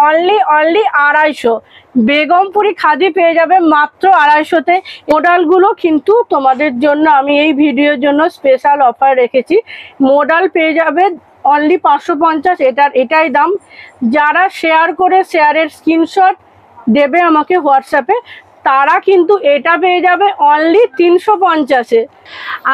Only 250। Begumpuri khadi পেয়ে যাবে মাত্র 250-তে। মডেলগুলো কিন্তু তোমাদের জন্য আমি এই ভিডিওর জন্য স্পেশাল অফার রেখেছি। মডেল পেয়ে যাবে অনলি 550, এটাই দাম। যারা শেয়ার করে শেয়ারের স্ক্রিনশট দেবে আমাকে হোয়াটসঅ্যাপে, তারা কিন্তু এটা পেয়ে যাবে অনলি 350-এ।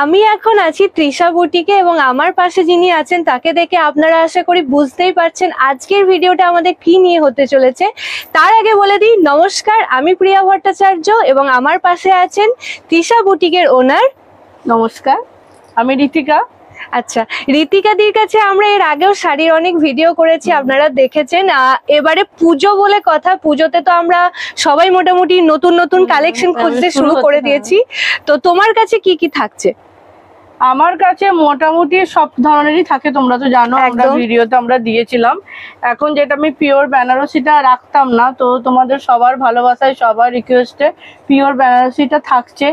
আমি এখন আছি তৃষা বুটিকে এবং আমার পাশে যিনি আছেন তাকে দেখে আপনারা আশা করি বুঝতেই পারছেন আজকের ভিডিওটা আমাদের কি নিয়ে হতে চলেছে। তার আগে বলে দিই, নমস্কার, আমি প্রিয়া ভট্টাচার্য এবং আমার পাশে আছেন তৃষা বুটিকের ওনার। নমস্কার, আমি ঋতিকা। আচ্ছা, ঋতিকাদির কাছে আমরা এর আগেও শাড়ির অনেক ভিডিও করেছি, আপনারা দেখেছেন। এবারে পুজো বলে কথা, পুজোতে তো আমরা সবাই মোটামুটি নতুন নতুন কালেকশন খুঁজতে শুরু করে দিয়েছি। তো তোমার কাছে কি কি থাকছে? আমার কাছে মোটামুটি সব ধরনেরই থাকে, তোমরা তো জানো, আমরা ভিডিওতে আমরা দিয়েছিলাম। এখন যেটা আমি পিওর বেনারসিটা রাখতাম না, তো তোমাদের সবার ভালোবাসায় সবার রিকোয়েস্টে পিওর বেনারসিটা থাকছে।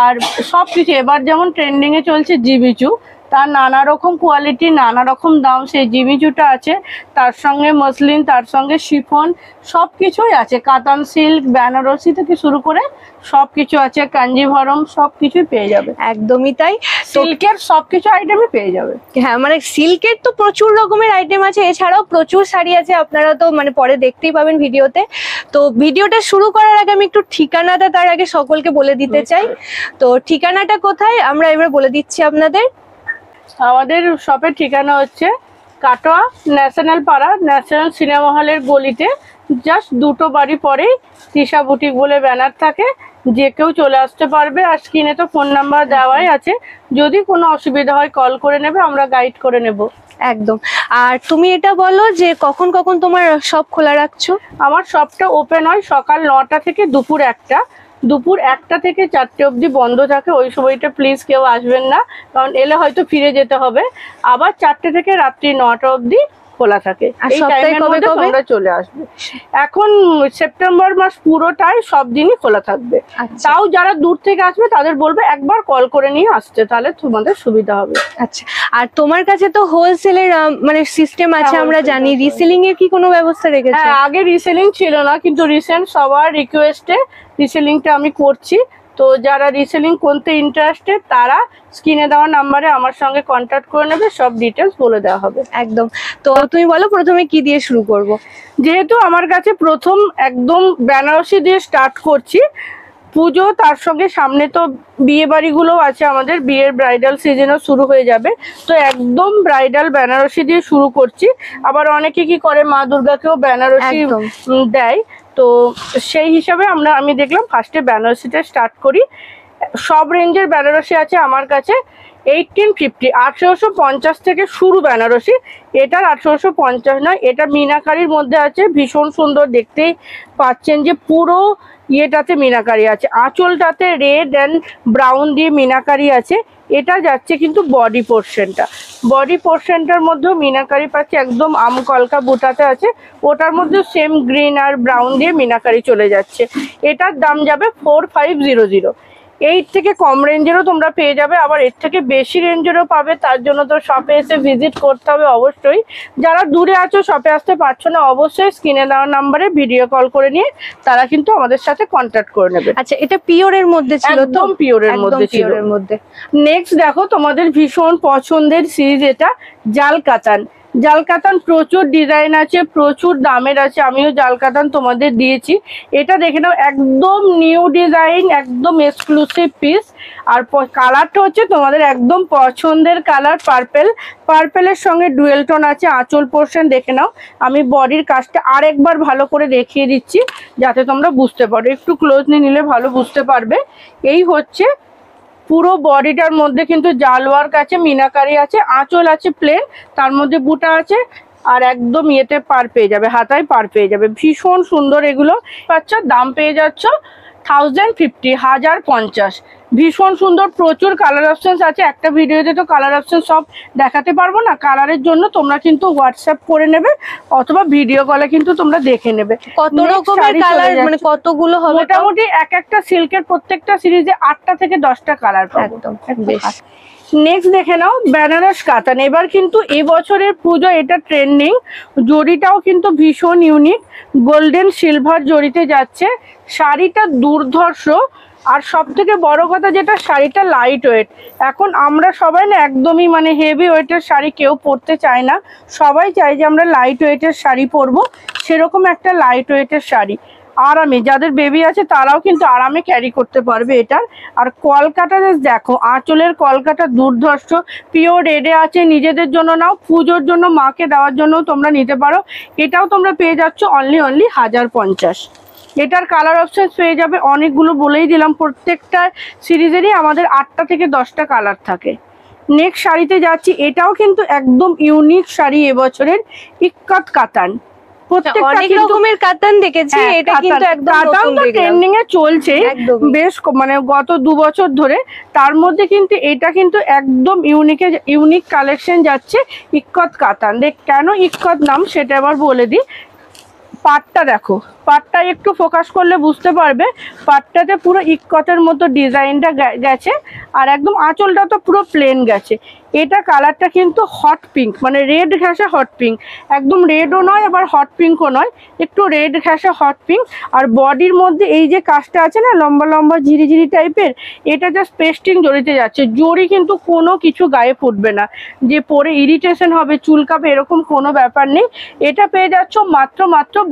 আর সব কিছু এবার যেমন ট্রেন্ডিংয়ে চলছে জিমিচু, তার নানা রকম কোয়ালিটি, নানা রকম দাম, সেই জিমিচুটা আছে। তার সঙ্গে মসলিন, তার সঙ্গে শিফন, সব কিছুই আছে। কাতান সিল্ক, বেনারসি থেকে শুরু করে সব কিছু আছে, কাঞ্জিভরম, সব কিছুই পেয়ে যাবে। একদমই তাই, সিল্কের সব কিছু আইটেমই পেয়ে যাবে। হ্যাঁ, মানে সিল্কের তো প্রচুর রকমের আইটেম আছে, এছাড়াও প্রচুর শাড়ি আছে, আপনারা তো মানে পরে দেখতেই পাবেন ভিডিওতে। তো ভিডিওটা শুরু করার আগে আমি একটু ঠিকানাটা তার আগে সকলকে বলে দিতে চাই। তো ঠিকানাটা কোথায় আমরা এবার বলে দিচ্ছি আপনাদের। আমাদের শপের ঠিকানা হচ্ছে কাটোয়া ন্যাশনাল পাড়া, ন্যাশনাল সিনেমা হলের গলিতে, জাস্ট দুটো বাড়ি পরেই তৃষা বুটিক বলে ব্যানার থাকে, যে কেউ চলে আসতে পারবে। আর স্ক্রিনে তো ফোন নাম্বার দেওয়াই আছে, যদি কোনো অসুবিধা হয় কল করে নেবে, আমরা গাইড করে নেব। একদম। আর তুমি এটা বলো যে কখন কখন তোমার শপ খোলা রাখছো? আমার শপটা ওপেন হয় সকাল 9টা থেকে দুপুর 1টা। দুপুর 1টা থেকে 4টে অবধি বন্ধ থাকে। ওই সময়টা প্লিজ কেউ আসবেন না, কারণ এলে হয়তো ফিরে যেতে হবে। আবার 4টে থেকে রাত্রি 9টা অবধি খোলা থাকে। এই টাইমের মধ্যে তোমরা চলে আসবে। এখন সেপ্টেম্বর মাস পুরোটাই সব দিনই খোলা থাকবে। তাও যারা দূর থেকে আসবে তাদের বলবে একবার কল করে নিয়ে আসতে, তাহলে তোমাদের সুবিধা হবে। আচ্ছা, আর তোমার কাছে তো হোলসেলের মানে সিস্টেম আছে, আমরা জানি। রিসেলিং এর কি কোনো ব্যবস্থা রেখেছো? হ্যাঁ, আগে রিসেলিং ছিল না, কিন্তু রিসেন্ট সবার রিকোয়েস্টে রিসেলিংটা আমি করছি। তো যারা রিসেলিং করতে ইন্টারেস্টেড তারা স্ক্রিনে দেওয়া নাম্বারে আমার সঙ্গে কন্ট্যাক্ট করে নেবে, সব ডিটেলস বলে দেওয়া হবে। একদম। তো তুমি বলো প্রথমে কি দিয়ে শুরু করব? যেহেতু আমার কাছে প্রথম একদম বেনারসি দিয়ে স্টার্ট করছি, পুজো তার সঙ্গে সামনে তো বিয়ে বাড়িগুলো আছে, আমাদের বিয়ের ব্রাইডাল সিজনও শুরু হয়ে যাবে। তো একদম ব্রাইডাল বেনারসি দিয়ে শুরু করছি। আবার অনেকে কি করে মা দুর্গাকেও বেনারসি দেয়, তো সেই হিসাবে আমি দেখলাম ফার্স্টে বেনারসিটা স্টার্ট করি। সব রেঞ্জের বেনারসি আছে আমার কাছে। 1850 1850 থেকে শুরু বেনারসি। এটার 1850 নয়, এটা মিনাকারির মধ্যে আছে, ভীষণ সুন্দর, দেখতেই পাচ্ছেন যে পুরো ইয়েটাতে মিনাকারি আছে। আঁচলটাতে রেড অ্যান্ড ব্রাউন দিয়ে মিনাকারি আছে। এটা যাচ্ছে কিন্তু বডি পোর্শনটার মধ্যেও মিনাকারি পাচ্ছে, একদম আমকলকা বুটাতে আছে, ওটার মধ্যে সেম গ্রিন আর ব্রাউন দিয়ে মিনাকারি চলে যাচ্ছে। এটার দাম যাবে 4500। এই থেকে কম রেঞ্জেরও তোমরা পেয়ে যাবে, আবার এর থেকে বেশি রেঞ্জেরও পাবে। তার জন্য তো শপে এসে ভিজিট করতে হবে অবশ্যই। যারা দূরে আছো, শপে আসতে পারছো না, অবশ্যই স্ক্রিনে দেওয়া নাম্বারে ভিডিও কল করে নিয়ে তারা কিন্তু আমাদের সাথে কন্ট্যাক্ট করে নেবে। আচ্ছা, এটা পিওরের মধ্যে ছিল তো? একদম পিওরের মধ্যে ছিল। নেক্সট দেখো তোমাদের ভীষণ পছন্দের সিরিজ, এটা জাল কাতান। জাল কাতান প্রচুর ডিজাইন আছে, প্রচুর দামের আছে। আমিও জাল কাতান তোমাদের দিয়েছি। এটা দেখে নাও, একদম নিউ ডিজাইন, একদম এক্সক্লুসিভ পিস। আর কালারটা হচ্ছে তোমাদের একদম পছন্দের কালার, পার্পেলের সঙ্গে ডুয়েল টোন আছে। আঁচল পোর্শন দেখে নাও, আমি বডির কাজটা আরেকবার ভালো করে দেখিয়ে দিচ্ছি যাতে তোমরা বুঝতে পারো। একটু ক্লোজলি নিলে ভালো বুঝতে পারবে। এই হচ্ছে পুরো বডিটার মধ্যে কিন্তু জাল ওয়ার্ক আছে, মিনাকারি আছে, আঁচল আছে প্লেন, তার মধ্যে বুটা আছে, আর একদম ইয়েতে পার পেয়ে যাবে, হাতায় পার পেয়ে যাবে। ভীষণ সুন্দর এগুলো পাচ্ছ। দাম পেয়ে যাচ্ছ 1050। ভীষণ সুন্দর, প্রচুর কালার অপশন আছে। একটা ভিডিওতে তো কালার অপশন সব দেখাতে পারবো না। কালারের জন্য তোমরা কিন্তু হোয়াটসঅ্যাপ করে নেবে অথবা ভিডিও কলে কিন্তু তোমরা দেখে নেবে কত রকমের কালার, মানে কতগুলো হবে। মোটামুটি এক একটা সিল্কের প্রত্যেকটা সিরিজে 8টা থেকে 10টা কালার পাবো। একদম বেশ। নেক্সট দেখে নাও বেনারস কাতান। এবার কিন্তু এবছরের পুজো এটা ট্রেন্ডিং, জরিটাও কিন্তু ভীষণ ইউনিক, গোল্ডেন সিলভার জরিতে যাচ্ছে। শাড়িটা দুর্ধর্ষ, আর সব থেকে বড় কথা যেটা শাড়িটা লাইট ওয়েট। এখন আমরা সবাই না একদমই মানে হেভি ওয়েটের শাড়ি কেউ পরতে চায় না, সবাই চায় যে আমরা লাইট ওয়েটের শাড়ি পরবো। সেরকম একটা লাইট ওয়েটের শাড়ি, আরামে যাদের বেবি আছে তারাও কিন্তু আরামে ক্যারি করতে পারবে এটার। আর কলকাটা দেখো, আঁচলের কলকাটা দুর্ধর্ষ, পিওর রেডে আছে। নিজেদের জন্য নাও, পুজোর জন্য মাকে দেওয়ার জন্য তোমরা নিতে পারো। এটাও তোমরা পেয়ে যাচ্ছ অনলি 1050। এটার কালার অপশন পেয়ে যাবে অনেকগুলো, বলেই দিলাম প্রত্যেকটা সিরিজেরই আমাদের 8টা থেকে 10টা কালার থাকে। নেক্সট শাড়িতে যাচ্ছি, এটাও কিন্তু একদম ইউনিক শাড়ি এবছরের, ইক্কত কাতান। অনেক রকমের কাতান দেখেছি, এটা কিন্তু একদম নতুন ট্রেন্ডিং এ চলছে বেশ, মানে গত 2 বছর ধরে। তার মধ্যে কিন্তু এটা কিন্তু একদম ইউনিক কালেকশন যাচ্ছে, ইক্কত কাতান। দেখ কেন ইক্কত নাম সেটা আবার বলে দিই। পাটটা দেখো, পাটটা একটু ফোকাস করলে বুঝতে পারবে, পাটটাতে পুরো ইক্কতের মতো ডিজাইনটা গেছে, আর একদম আঁচলটা তো পুরো প্লেন গেছে। এটা কালারটা কিন্তু হট পিঙ্ক, মানে রেড ঘেঁষা হট পিঙ্ক, একদম রেডও নয় আবার হট পিঙ্কও নয়, একটু রেড ঘেঁষা হট পিঙ্ক। আর বডির মধ্যে এই যে কাজটা আছে না লম্বা লম্বা ঝিরিঝিরি টাইপের, এটা জাস্ট পেস্টিং জড়িতে যাচ্ছে। জড়ি কিন্তু কোনো কিছু গায়ে ফুটবে না, যে পরে ইরিটেশন হবে চুলকাবে এরকম কোনো ব্যাপার নেই। এটা পেয়ে যাচ্ছ মাত্র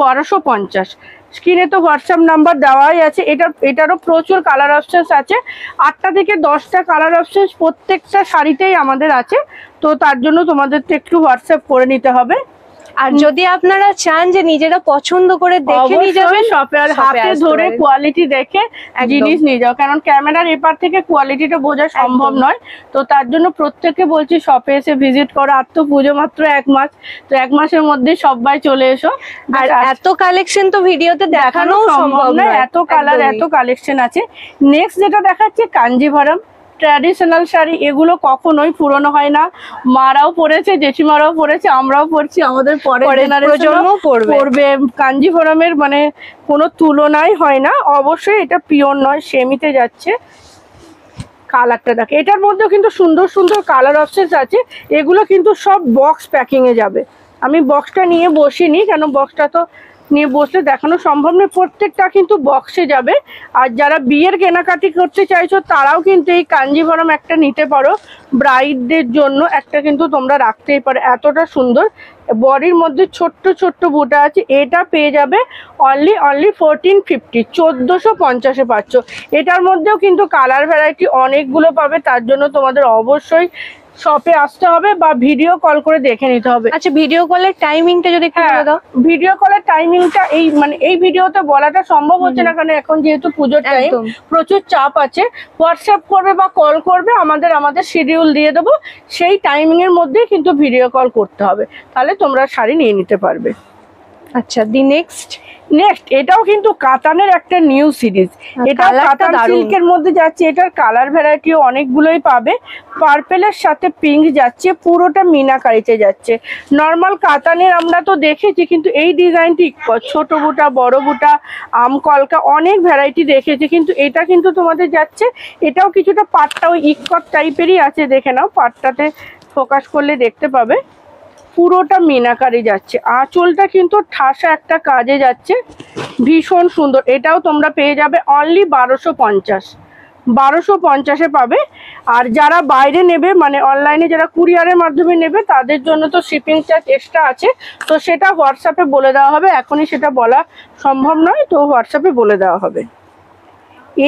1250। স্ক্রিনে তো হোয়াটসঅ্যাপ নাম্বার দেওয়াই আছে। এটারও প্রচুর কালার অপশনস আছে, 8টা থেকে 10টা কালার অপশনস প্রত্যেকটা শাড়িতেই আমাদের আছে। তো তার জন্য তোমাদের তো একটু হোয়াটসঅ্যাপ করে নিতে হবে। আর যদি আপনারা চান যে নিজেরা পছন্দ করে দেখে নিয়ে যাবেন, শপে আর হাতে ধরে কোয়ালিটি দেখে জিনিস নিয়ে যাও, কারণ ক্যামেরার এপার থেকে কোয়ালিটিটা বোঝা সম্ভব নয়। তো তার জন্য প্রত্যেককে বলছি শপে এসে ভিজিট করো। আর তো পুজো মাত্র 1 মাস, তো 1 মাসের মধ্যে সবাই চলে এসো। আর এত কালেকশন তো ভিডিওতে দেখানো সম্ভব নয়, এত কালার এত কালেকশন আছে। নেক্সট যেটা দেখাচ্ছে কাঞ্জিভারম ট্র্যাডিশনাল শাড়ি, এগুলো কখনোই পুরনো হয় না। মারাও পরেছে, জেঠিমারাও পরেছে, আমরাও পরছি, আমাদের পরের জেনারেশনও পরবে। কাঞ্জিভরমের মানে কোনো তুলনাই হয় না। অবশ্যই এটা পিওর নয়, সেমিতে যাচ্ছে। কালারটা দেখে, এটার মধ্যেও কিন্তু সুন্দর সুন্দর কালার অপশনস আছে। এগুলো কিন্তু সব বক্স প্যাকিং এ যাবে। আমি বক্সটা নিয়ে বসিনি, কেন বক্সটা তো নিয়ে বসলে দেখানো সম্ভব নয়। প্রত্যেকটা কিন্তু বক্সে যাবে। আর যারা বিয়ের কেনাকাটি করতে চাইছো তারাও কিন্তু এই কাঞ্জিভরম একটা নিতে পারো, ব্রাইডদের জন্য একটা কিন্তু তোমরা রাখতেই পারো, এতটা সুন্দর। বডির মধ্যে ছোট্ট ছোট্ট বুটা আছে। এটা পেয়ে যাবে অনলি 1450, 1450-এ পাচ্ছ। এটার মধ্যেও কিন্তু কালার ভ্যারাইটি অনেকগুলো পাবে, তার জন্য তোমাদের অবশ্যই শপে আসতে হবে বা ভিডিও কল করে দেখে নিতে হবে। আচ্ছা, ভিডিও কলের টাইমিংটা যদি একটু বলে দাও। ভিডিও কলের টাইমিংটা এই ভিডিওতে বলাটা সম্ভব হচ্ছে না, কারণ এখন যেহেতু পুজোর টাইম প্রচুর চাপ আছে। হোয়াটসঅ্যাপ করবে বা কল করবে, আমাদের শিডিউল দিয়ে দেবো, সেই টাইমিং এর মধ্যে কিন্তু ভিডিও কল করতে হবে, তাহলে তোমরা শাড়ি নিয়ে নিতে পারবে। আচ্ছা, নেক্সট এটাও কিন্তু কাতানের একটা নিউ সিরিজ। এটা কাতান সিল্কের মধ্যে যাচ্ছে। এটার কালার ভ্যারাইটিও অনেকগুলোই পাবে। পার্পেলের সাথে পিঙ্ক যাচ্ছে, পুরোটা মিনাকারিতে যাচ্ছে। নর্মাল কাতানের আমরা তো দেখেছি, কিন্তু এই ডিজাইনটি ছোট বুটা, বড় বুটা, আম কলকা অনেক ভ্যারাইটি দেখেছি, কিন্তু এটা কিন্তু তোমাদের যাচ্ছে। এটাও কিছুটা পাটটা ওই ইক্কত টাইপেরই আছে, দেখে নাও, পাটটাতে ফোকাস করলে দেখতে পাবে পুরোটা মিনাকারি যাচ্ছে। আঁচলটা কিন্তু ঠাসা একটা কাজে যাচ্ছে, ভীষণ সুন্দর। এটাও তোমরা পেয়ে যাবে অনলি 1250-এ পাবে। আর যারা বাইরে নেবে, মানে অনলাইনে যারা কুরিয়ারের মাধ্যমে নেবে, তাদের জন্য তো শিপিং চার্জ এক্সট্রা আছে, তো সেটা হোয়াটসঅ্যাপে বলে দেওয়া হবে। এখনই সেটা বলা সম্ভব নয়, তো হোয়াটসঅ্যাপে বলে দেওয়া হবে।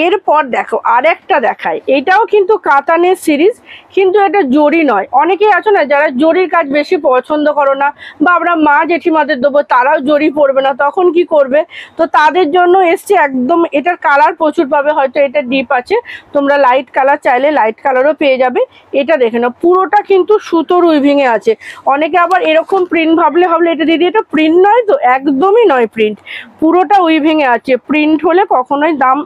এরপর দেখো আরেকটা দেখায়, এটাও কিন্তু কাতানের সিরিজ, কিন্তু এটা জরি নয়। অনেকেই আছে না যারা জরির কাজ বেশি পছন্দ করো না, বা আমরা মা জেঠিমাদের দেবো, তারাও জরি পরবে না, তখন কি করবে? তো তাদের জন্য এসছে একদম। এটার কালার প্রচুর পাবে, হয়তো এটা ডিপ আছে, তোমরা লাইট কালার চাইলে লাইট কালারও পেয়ে যাবে। এটা দেখে নাও, পুরোটা কিন্তু সুতোর উইভিং এ আছে। অনেকে আবার এরকম প্রিন্ট ভাবলে এটা দিদি এটা প্রিন্ট নয়, তো একদমই নয় প্রিন্ট, পুরোটা উইভিং এ আছে। প্রিন্ট হলে কখনোই দাম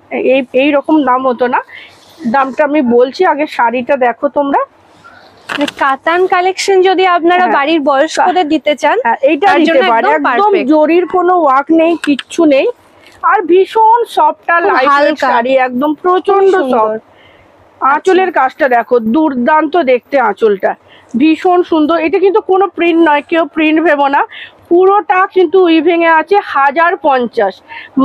এই রকম দাম হতো না। দামটা আমি বলছি, আগে শাড়িটা দেখো তোমরা। কাতান কালেকশন যদি আপনারা বাড়ির বয়স্কদের দিতে চান, এইটা দিতে পারে। একদম জরির কোনো ওয়ার্ক নেই, কিচ্ছু নেই, আর ভীষণ সফট আর লাইট শাড়ি, একদম প্রচন্ড সফট। আঁচলের কাজটা দেখো, দুর্দান্ত দেখতে আঁচলটা, ভীষণ সুন্দর। এটা কিন্তু কোনো প্রিন্ট নয়, কেউ প্রিন্ট ভেবো না, পুরোটা কিন্তু উইভিং এ আছে। 1050,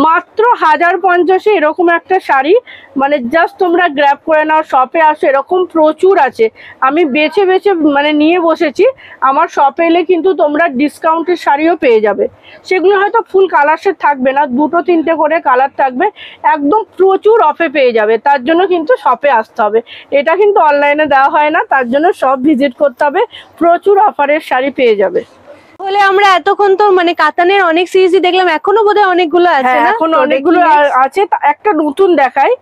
মাত্র 1050-এ এরকম একটা শাড়ি, মানে জাস্ট তোমরা গ্র্যাব করে নাও, শপে আসো, এরকম প্রচুর আছে। আমি বেছে বেছে মানে নিয়ে বসেছি। আমার শপে এলে কিন্তু তোমরা ডিসকাউন্টের শাড়িও পেয়ে যাবে। সেগুলো হয়তো ফুল কালারসের থাকবে না, 2-3টে করে কালার থাকবে, একদম প্রচুর অফে পেয়ে যাবে। তার জন্য কিন্তু শপে আসতে হবে, এটা কিন্তু অনলাইনে দেওয়া হয় না, তার জন্য শপ ভিজিট করতে হবে, প্রচুর অফারের শাড়ি পেয়ে যাবে। তাহলে আমরা এতক্ষণ তো মানে কাতানের অনেক সিরিজই দেখলাম, এখনো বোধহয় অনেকগুলো আছে না? এখনো অনেকগুলো আছে। একটা নতুন দেখাই,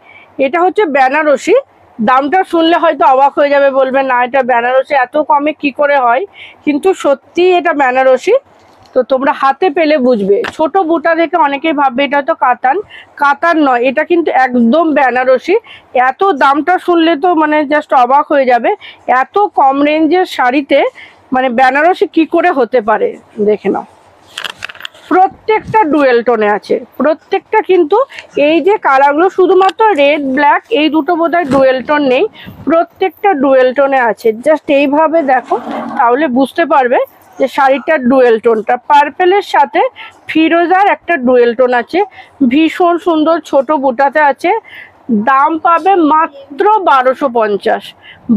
এটা হচ্ছে বেনারসি। দামটা শুনলে হয়তো অবাক হয়ে যাবে, বলবে না এটা বেনারসি এত কমে কি করে হয়, কিন্তু সত্যি এটা বেনারসি। তো তোমরা হাতে পেলে বুঝবে। ছোট বুটা দেখে অনেকেই ভাববে এটা তো কাতান, কাতান নয়, এটা কিন্তু একদম বেনারসি। এত দামটা শুনলে তো মানে জাস্ট অবাক হয়ে যাবে, এত কম রেঞ্জের শাড়িতে মানে বেনারসি কি করে হতে পারে দেখে নাও। প্রত্যেকটা ডুয়েল টোনে আছে, প্রত্যেকটা কিন্তু এই যে কালারগুলো শুধুমাত্র রেড ব্ল্যাক এই দুটো বোধহয় ডুয়েল টোন নেই, প্রত্যেকটা ডুয়েল টোনে আছে। জাস্ট এইভাবে দেখো তাহলে বুঝতে পারবে যে শাড়িটার ডুয়েল টোনটা। পার্পেলের সাথে ফিরোজার একটা ডুয়েল টোন আছে, ভীষণ সুন্দর, ছোট বুটাতে আছে। দাম পাবে মাত্র 1250।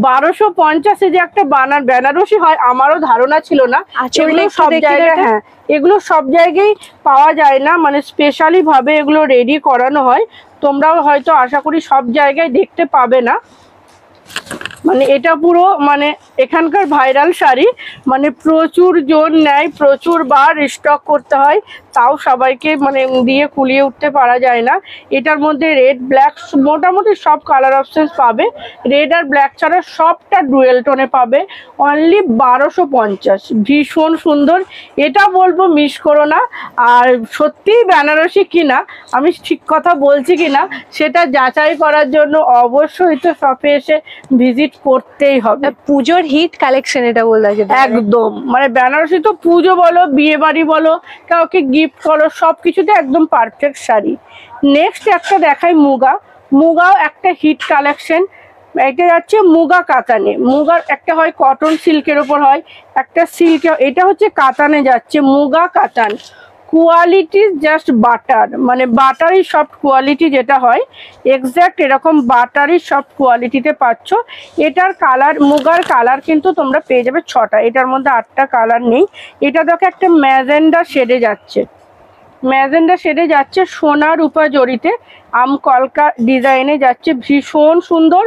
1250-এ যে একটা বেনারসি হয় আমারও ধারণা ছিল না। এগুলো সব জায়গায়, হ্যাঁ এগুলো সব জায়গায় পাওয়া যায় না, মানে স্পেশালি ভাবে এগুলো রেডি করানো হয়। তোমরাও হয়তো আশা করি সব জায়গায় দেখতে পাবে না। মানে এটা পুরো মানে এখানকার ভাইরাল শাড়ি, মানে প্রচুর জন নেয়, প্রচুর বার স্টক করতে হয়, তাও সবাইকে মানে দিয়ে কুলিয়ে উঠতে পারা যায় না। এটার মধ্যে রেড ব্ল্যাক মোটামুটি সব কালার অপশনস পাবে, রেড আর ব্ল্যাক ছাড়া সবটা ডুয়েল টোনে পাবে। অনলি 1250, ভীষণ সুন্দর। এটা বলবো মিস করো না। আর সত্যিই বেনারসি কিনা, আমি ঠিক কথা বলছি কিনা সেটা যাচাই করার জন্য অবশ্যই তো শপে এসে ভিজিট করতেই হবে। পুজোর হিট কালেকশন এটা বলতে একদম, মানে বেনারসি তো পুজো বলো, বিয়ে বাড়ি বলো, কাউকে গিফট করো, সবকিছুতে একদম পারফেক্ট শাড়ি। নেক্সট একটা দেখাই মুগা। মুগাও একটা হিট কালেকশন। এটা যাচ্ছে মুগা কাতানে। মুগার একটা হয় কটন সিল্কের ওপর হয়, একটা সিল্ক, এটা হচ্ছে কাতানে যাচ্ছে, মুগা কাতান। কোয়ালিটি জাস্ট বাটার, মানে বাটারি সফট কোয়ালিটি যেটা হয় এক্স্যাক্ট এরকম বাটারি সফট কোয়ালিটিতে পাচ্ছ। এটার কালার, মুগার কালার কিন্তু তোমরা পেয়ে যাবে 6টা, এটার মধ্যে 8টা কালার নেই। এটা দেখো একটা ম্যাজেন্ডা শেডে যাচ্ছে, ম্যাজেন্ডা শেডে যাচ্ছে, সোনা রূপা জড়িতে আম কলকা ডিজাইনে যাচ্ছে, ভীষণ সুন্দর।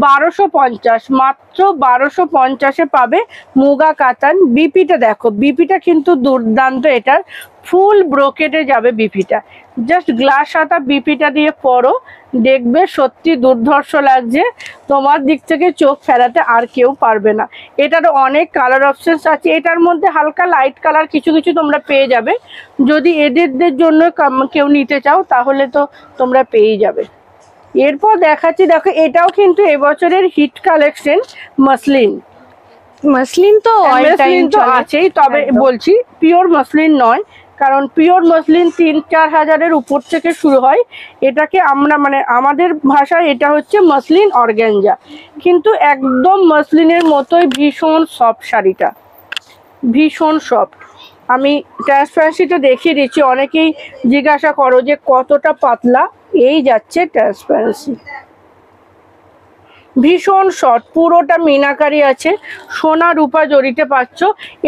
1250, মাত্র 1250-এ পাবে মুগা কাতান। বিপিটা দেখো, বিপিটা কিন্তু দুর্দান্ত, এটার ফুল ব্রোকেটে যাবে বিপিটা। জাস্ট গ্লাস হাতা বিপিটা দিয়ে পরো, দেখবে সত্যি দুর্ধর্ষ লাগছে, তোমার দিক থেকে চোখ ফেরাতে আর কেউ পারবে না। এটার অনেক কালার অপশনস আছে, এটার মধ্যে হালকা লাইট কালার কিছু কিছু তোমরা পেয়ে যাবে। যদি এদের জন্য কেউ নিতে চাও তাহলে তো তোমরা পেয়ে যাবে। এরপর দেখাচ্ছি, দেখো এটাও কিন্তু এবছরের হিট কালেকশন, মসলিন। মসলিন তো আছেই, তবে বলছি পিওর মসলিন নয়, কারণ পিওর মসলিন 3-4 হাজারের উপর থেকে শুরু হয়। এটাকে আমরা মানে আমাদের ভাষায় এটা হচ্ছে মসলিন অর্গানজা, কিন্তু একদম মসলিনের মতোই ভীষণ সফট শাড়িটা, ভীষণ সফট। আমি ট্রান্সপারেন্সিটা দেখিয়ে দিচ্ছি, অনেকেই জিজ্ঞাসা করো যে কতটা পাতলা, এই যাচ্ছে ট্রান্সপারেন্সি, ভীষণ শর্ট, পুরোটা মিনাকারি আছে, সোনা রূপা জড়িতে পাচ্ছ।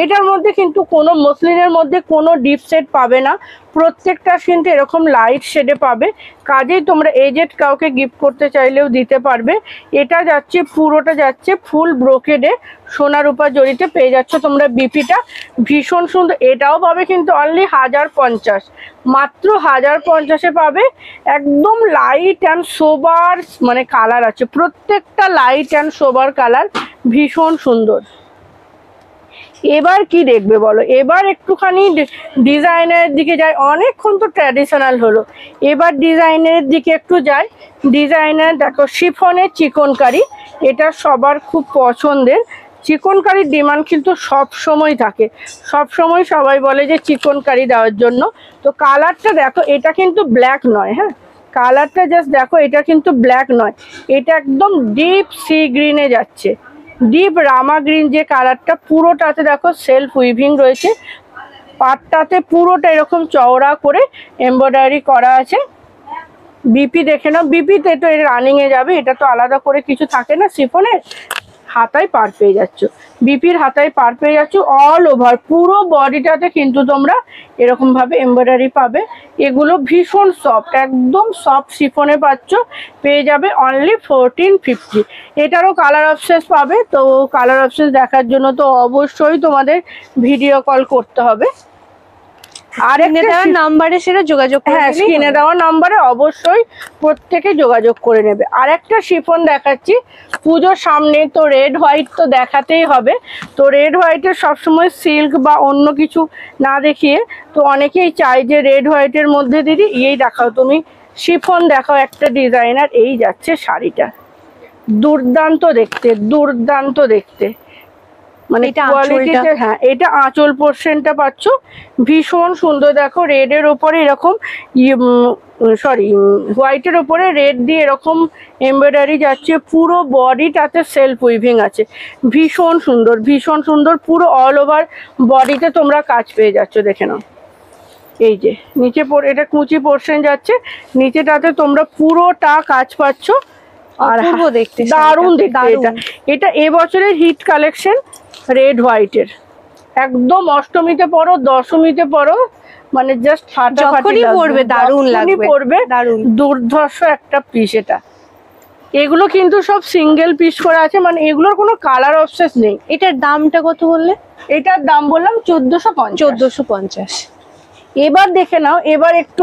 এটার মধ্যে কিন্তু কোনো মসলিনের মধ্যে কোনো ডিপ সেট পাবে না, প্রত্যেকটা কিন্তু এরকম লাইট শেডে পাবে। কাজেই তোমরা এজেড কাউকে গিফট করতে চাইলেও দিতে পারবে। এটা যাচ্ছে পুরোটা যাচ্ছে ফুল ব্রোকেডে, সোনা রূপা জড়িতে পেয়ে যাচ্ছ তোমরা বিপিটা, ভীষণ সুন্দর। এটাও পাবে কিন্তু অনলি 1050, মাত্র 1050-এ পাবে। একদম লাইট অ্যান্ড সোবার মানে কালার আছে, প্রত্যেকটা লাইট অ্যান্ড সোবার কালার, ভীষণ সুন্দর। এবার কি দেখবে বলো, এবার একটুখানি ডিজাইনের দিকে যাই, অনেকক্ষণ তো ট্র্যাডিশনাল হলো, এবার ডিজাইনের দিকে একটু যাই। ডিজাইনার দেখো শিফনের চিকনকারি, এটা সবার খুব পছন্দের। চিকনকারির ডিমান্ড কিন্তু সব সময় থাকে, সব সময় সবাই বলে যে চিকনকারি দেওয়ার জন্য। তো কালারটা দেখো, এটা কিন্তু ব্ল্যাক নয়, হ্যাঁ কালারটা জাস্ট দেখো, এটা কিন্তু ব্ল্যাক নয়, এটা একদম ডিপ সি গ্রিনে যাচ্ছে, ডিপ রামা গ্রিন যে কালারটা, পুরোটাতে দেখো সেলফ উইভিং রয়েছে, পাটটাতে পুরোটা এরকম চওড়া করে এমব্রয়ডারি করা আছে। বিপি দেখে নাও, বিপিতে তো এর রানিং এ যাবে, এটা তো আলাদা করে কিছু থাকে না শিফনের। হাতায় পার পেয়ে যাচ্ছ, বিপির হাতায় পার পেয়ে যাচ্ছ, অল ওভার পুরো বডিটাতে কিন্তু তোমরা এরকম ভাবে এমব্রয়ডারি পাবে। এগুলো ভীষণ সফট, একদম সফট শিফনে পাচ্ছ, পেয়ে যাবে অনলি 1450। এটারও কালার অপশনস পাবে, তো কালার অপশনস দেখার জন্য তো অবশ্যই তোমাদের ভিডিও কল করতে হবে। আর একটা নাম্বারে সেটা যোগাযোগ, হ্যাঁ স্ক্রিনে দেওয়া নাম্বারে অবশ্যই প্রত্যেকে যোগাযোগ করে নেবে। আর একটা শিফন দেখাচ্ছি, পুজোর সামনে তো রেড হোয়াইট তো দেখাতেই হবে, তো রেড হোয়াইটের সবসময় সিল্ক বা অন্য কিছু না দেখিয়ে তো অনেকেই চায় যে রেড হোয়াইটের মধ্যে দিদি এই দেখাও, তুমি শিফন দেখাও একটা ডিজাইনার। এই যাচ্ছে শাড়িটা, দুর্দান্ত দেখতে, দুর্দান্ত দেখতে, মানে কোয়ালিটিতে। হ্যাঁ এটা আঁচল পোর্শনটা পাচ্ছ, ভীষণ সুন্দর। দেখো রেডের ওপরে এরকম সরি হোয়াইটের ওপরে রেড দিয়ে এরকম এমব্রয়ডারি যাচ্ছে, পুরো বডিটাতে সেলফ উইভিং আছে, ভীষণ সুন্দর, ভীষণ সুন্দর। পুরো অল ওভার বডিতে তোমরা কাজ পেয়ে যাচ্ছ, দেখে নাও। এই যে নিচে এটা কুচি পোর্শন যাচ্ছে, নিচেটাতে তোমরা পুরোটা কাজ পাচ্ছ। আর দেখতে দারুণ দেখতে এটা, এটা এবছরের হিট কালেকশন রেড হোয়াইটের, একদম অষ্টমীতে পরো, দশমীতে পরো, মানে জাস্ট ফাটাফাটি পড়বে, দারুণ লাগবে, পড়বে, দুর্ধর্ষ একটা পিস এটা। এগুলো কিন্তু সব সিঙ্গেল পিস করে আছে, মানে এগুলোর কোনো কালার অপশন নেই। এটার দামটা কত বললে? এটার দাম বললাম 1450। এবার দেখে নাও, এবার একটু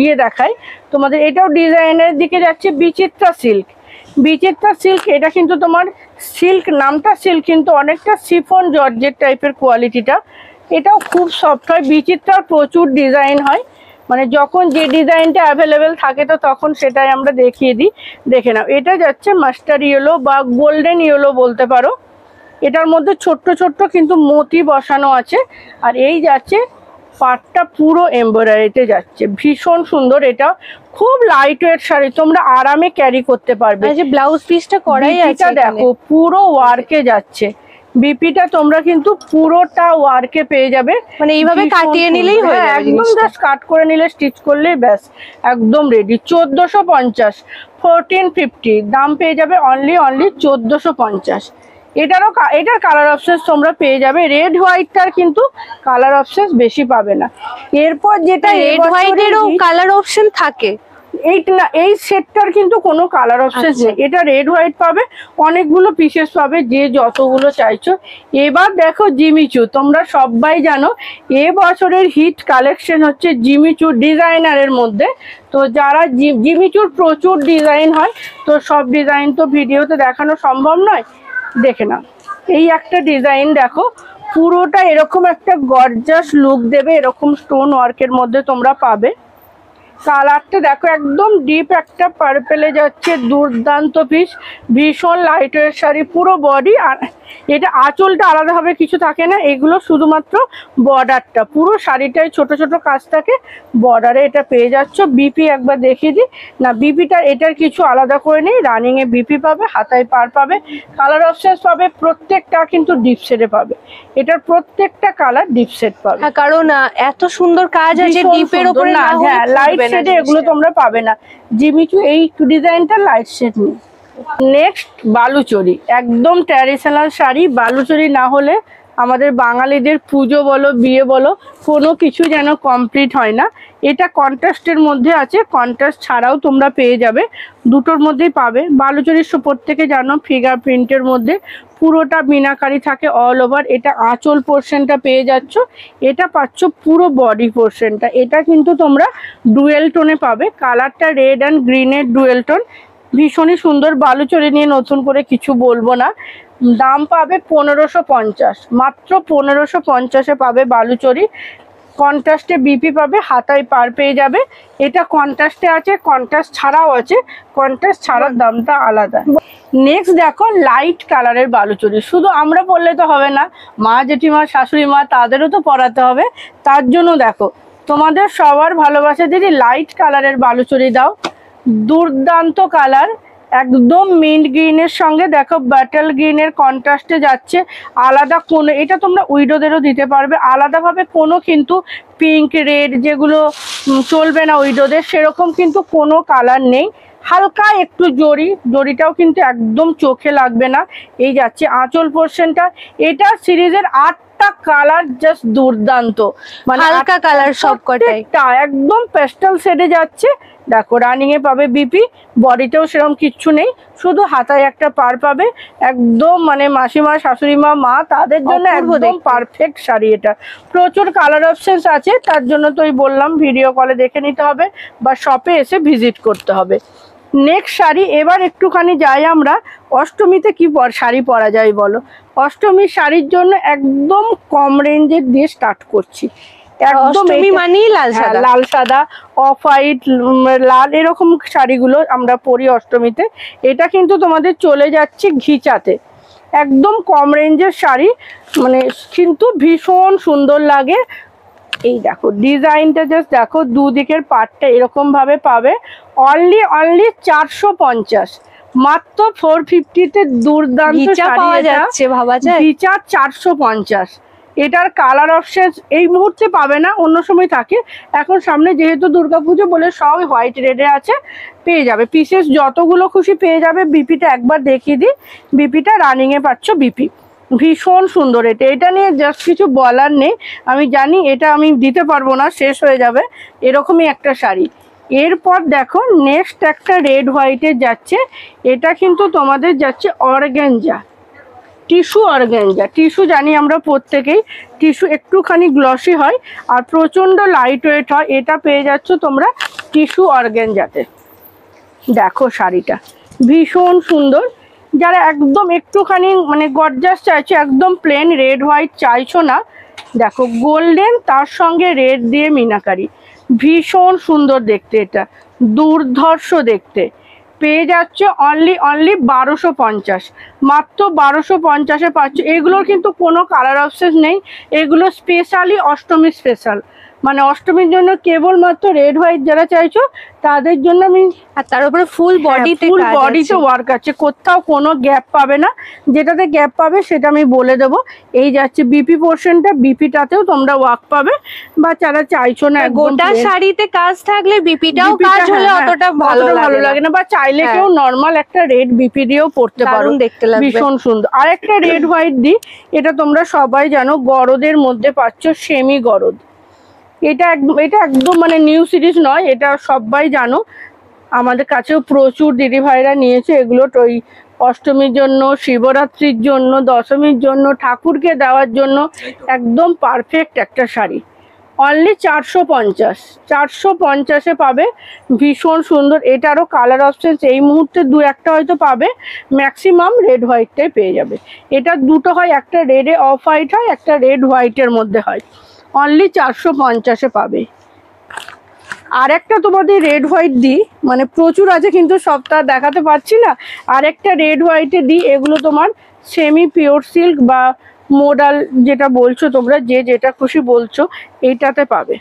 ইয়ে দেখাই তোমাদের, এটাও ডিজাইনের দিকে যাচ্ছে, বিচিত্রা সিল্ক। বিচিত্রা সিল্ক এটা কিন্তু তোমার সিল্ক, নামটা সিল্ক কিন্তু অনেকটা শিফন জর্জেট টাইপের কোয়ালিটিটা, এটাও খুব সফট হয়। বিচিত্রার প্রচুর ডিজাইন হয়, মানে যখন যে ডিজাইনটা অ্যাভেলেবেল থাকে তো তখন সেটাই আমরা দেখিয়ে দিই। দেখে নাও, এটা যাচ্ছে মাস্টার ইয়েলো বা গোল্ডেন ইয়েলো বলতে পারো, এটার মধ্যে ছোট্ট ছোট্ট কিন্তু মতি বসানো আছে। আর এই যাচ্ছে পাটটা পুরো এমব্রয়ডারিতে যাচ্ছে, ভীষণ সুন্দর। এটা খুব লাইট ওয়েট শাড়ি, তোমরা আরামে ক্যারি করতে পারবে। যে ব্লাউজ পিসটা করাই আছে, দেখো পুরো ওয়ার্কে যাচ্ছে, বিপিটা তোমরা কিন্তু পুরোটা ওয়ার্কে পেয়ে যাবে, মানে এইভাবে কাটিয়ে নিলেই হয়ে যাবে, একদম জাস্ট কাট করে নিলে, স্টিচ করলেই ব্যাস একদম রেডি। 1450, 1450 দাম পেয়ে যাবে, অনলি 1450। এটার কালার অপশন তোমরা পেয়ে যাবে, রেড হোয়াইটটার কিন্তু কালার অপশন বেশি পাবে না। এরপর যেটা রেড হোয়াইটেরও কালার অপশন থাকে, এই সেটটার কিন্তু কোনো কালার অপশন নেই, এটা রেড হোয়াইট পাবে, অনেকগুলো পিসেস পাবে, যে যতগুলো চাইছো। এবার দেখো জিমিচু, তোমরা সবাই জানো এবছরের হিট কালেকশন হচ্ছে জিমিচু ডিজাইনারের মধ্যে। তো যারা জিমিচুর প্রচুর ডিজাইন হয়, তো সব ডিজাইন তো ভিডিওতে দেখানো সম্ভব নয়। দেখে নাও, এই একটা ডিজাইন দেখো, পুরোটা এরকম একটা গর্জাস লুক দেবে, এরকম স্টোন ওয়ার্কের মধ্যে তোমরা পাবে। কালারটা দেখো একদম ডিপ একটা পার্পেলে যাচ্ছে, দুর্দান্ত পিস, ভীষণ লাইট ওয়েট শাড়ি, পুরো বডি। আর এটা আঁচলটা আলাদাভাবে কিছু থাকে না, এগুলো শুধুমাত্র বর্ডারটা, পুরো শাড়িটায় ছোট ছোট কাজ থাকে, বর্ডারে এটা পেয়ে যাচ্ছ। বিপি একবার দেখিয়ে দিই না, বিপিটা এটার কিছু আলাদা করে নেই, রানিং এ বিপি পাবে, হাতায় পার পাবে, কালার অপশন পাবে, প্রত্যেকটা কিন্তু ডিপ শেডে পাবে, এটার প্রত্যেকটা কালার ডিপ শেড পাবে। কারণ এত সুন্দর কাজ আছে ডিপের উপরে, না হ্যাঁ লাইট শেডে এগুলো তোমরা পাবে না, জিমিচু এই ডিজাইনটা লাইট শেড নেই। নেক্সট বালুচরি, একদম ট্র্যাডিশনাল শাড়ি, বালুচরি না হলে আমাদের বাঙালিদের পুজো বলো বিয়ে বলো কোনো কিছু যেন কমপ্লিট হয় না। এটা কন্ট্রাস্টের মধ্যে আছে, কন্ট্রাস্ট ছাড়াও তোমরা পেয়ে যাবে, দুটোর মধ্যেই পাবে। বালুচরির প্রত্যেকে জানো ফিগার প্রিন্টের মধ্যে পুরোটা মিনাকারি থাকে অল ওভার। এটা আঁচল পোর্শনটা পেয়ে যাচ্ছ, এটা পাচ্ছ পুরো বডি পোর্শনটা। এটা কিন্তু তোমরা ডুয়েল টোনে পাবে, কালারটা রেড অ্যান্ড গ্রিনের ডুয়েল টোন, ভীষণই সুন্দর। বালুচরি নিয়ে নতুন করে কিছু বলবো না, দাম পাবে 1550, মাত্র 1550-এ পাবে বালুচরি। কন্ট্রাস্টে বিপি পাবে, হাতায় পার পেয়ে যাবে। এটা কন্ট্রাস্টে আছে, কন্ট্রাস্ট ছাড়াও আছে, কন্ট্রাস্ট ছাড়ার দামটা আলাদা। নেক্সট দেখো লাইট কালারের বালুচরি, শুধু আমরা পরলে তো হবে না, মা জেঠিমা শাশুড়ি মা তাদেরও তো পরাতে হবে। তার জন্য দেখো তোমাদের সবার ভালোবাসা দিদি লাইট কালারের বালুচরি দাও, দুর্দান্ত কালার, একদম মিন্ট গ্রিনের সঙ্গে দেখো বাটল গ্রিনের কন্ট্রাস্টে যাচ্ছে। আলাদা কোনো, এটা তোমরা উইডোদেরও দিতে পারবে, আলাদাভাবে কোনো কিন্তু পিঙ্ক রেড যেগুলো চলবে না উইডোদের, সেরকম কিন্তু কোনো কালার নেই। হালকা একটু জরিটাও কিন্তু একদম চোখে লাগবে না। এই যাচ্ছে আঁচল পোর্শনটা, এটা সিরিজের 8টা কালার জাস্ট দুর্দান্ত, মানে হালকা কালার সবকটাই একদম পেস্টাল শেডে যাচ্ছে। দেখো রানিং এ পাবে বিপি, বডিতেও সেরকম কিচ্ছু নেই, শুধু হাতায় একটা পার পাবে। একদম মানে মাসিমা, শাশুড়ি মা, মা তাদের জন্য একদম পারফেক্ট শাড়ি। এটা প্রচুর কালার অপশনস আছে, তার জন্য তো বললাম ভিডিও কলে দেখে নিতে হবে বা শপে এসে ভিজিট করতে হবে। নেক্সট শাড়ি, এবার একটুখানি যাই আমরা অষ্টমীতে কি শাড়ি পরা যায় বলো। অষ্টমীর শাড়ির জন্য একদম কম রেঞ্জের দিয়ে স্টার্ট করছি। অষ্টমী মানেই লাল সাদা, লাল সাদা, অফ হোয়াইট, লাল, এরকম শাড়িগুলো আমরা পরি অষ্টমীতে। এটা কিন্তু তোমাদের চলে যাচ্ছে ঘিচাতে, একদম কম রেঞ্জের শাড়ি, মানে কিন্তু ভীষণ সুন্দর লাগে। এই দেখো ডিজাইনটা জাস্ট দেখো, দুদিকের পাটটা এরকম ভাবে পাবে। অনলি 450, মাত্র 450-তে দুর্দান্ত পাওয়া যাচ্ছে, ভাবা যায়। ঘিচা 450। এটার কালার অপশন এই মুহূর্তে পাবে না, অন্য সময় থাকে। এখন সামনে যেহেতু দুর্গাপুজো বলে সব হোয়াইট রেডে আছে, পেয়ে যাবে পিসেস যতগুলো খুশি পেয়ে যাবে। বিপিটা একবার দেখিয়ে দিই, বিপিটা রানিং এ পাচ্ছ বিপি, ভীষণ সুন্দর। এটা নিয়ে জাস্ট কিছু বলার নেই, আমি জানি এটা আমি দিতে পারবো না, শেষ হয়ে যাবে। এরকমই একটা শাড়ি। এরপর দেখো নেক্সট একটা রেড হোয়াইটের যাচ্ছে, এটা কিন্তু তোমাদের যাচ্ছে অর্গানজা, টিস্যু অর্গানজা। টিস্যু জানি আমরা প্রত্যেকেই, টিস্যু একটুখানি গ্লসি হয় আর প্রচন্ড লাইট ওয়েট হয়। এটা পেয়ে যাচ্ছ তোমরা টিস্যু অর্গানজাতে। দেখো শাড়িটা ভীষণ সুন্দর। যারা একদম একটুখানি মানে গর্জাস চাইছো, একদম প্লেন রেড হোয়াইট চাইছো না, দেখো গোল্ডেন তার সঙ্গে রেড দিয়ে মিনাকারি, ভীষণ সুন্দর দেখতে, এটা দুর্ধর্ষ দেখতে। পেয়ে যাচ্ছে অনলি 1250, মাত্র 1250-এ পাচ্ছ। এগুলোর কিন্তু কোনো কালার অপশন নেই, এগুলো স্পেশালি অষ্টমী স্পেশাল, মানে অষ্টমীর জন্য কেবলমাত্র রেড হোয়াইট যারা চাইছো তাদের জন্য আমি। আর তার উপরে ফুল বডিতে ওয়ার্ক আছে, কোথাও কোনো গ্যাপ পাবে না, যেটাতে গ্যাপ পাবে সেটা আমি বলে দেবো। এই যাচ্ছে বিপি পোর্শনটা, বিপিটাতেও তোমরা ওয়ার্ক পাবে, বা যারা চাইছো না গোটা শাড়িতে কাজ থাকলে বিপিটাও কাজ হলে অতটা ভালো লাগে না, বা চাইলে কেউ নর্মাল একটা রেড বিপি দিয়েও পড়তে পারো, দেখতে লাগবে ভীষণ সুন্দর। আর একটা রেড হোয়াইট দি, এটা তোমরা সবাই জানো গরদের মধ্যে পাচ্ছ, সেমি গরদ। এটা একদম মানে নিউ সিরিজ নয়, এটা সবাই জানো, আমাদের কাছেও প্রচুর দিদি ভাইরা নিয়েছে এগুলো। ওই অষ্টমীর জন্য, শিবরাত্রির জন্য, দশমীর জন্য, ঠাকুরকে দেওয়ার জন্য একদম পারফেক্ট একটা শাড়ি। অনলি 450-এ পাবে, ভীষণ সুন্দর। এটারও কালার অপশন এই মুহূর্তে দু একটা হয়তো পাবে, ম্যাক্সিমাম রেড হোয়াইটটাই পেয়ে যাবে। এটা দুটো হয়, একটা রেডে অফ হোয়াইট হয়, একটা রেড হোয়াইটের মধ্যে হয়। অনলি 450-এ পাবে। আর একটা তোমাদের রেড হোয়াইট দিই, মানে প্রচুর আছে কিন্তু সবটা দেখাতে পারছি না। আর একটা রেড হোয়াইটে দিই, এগুলো তোমার সেমি পিওর সিল্ক বা মোডাল যেটা বলছো তোমরা, যেটা খুশি বলছো, এইটাতে পাবে।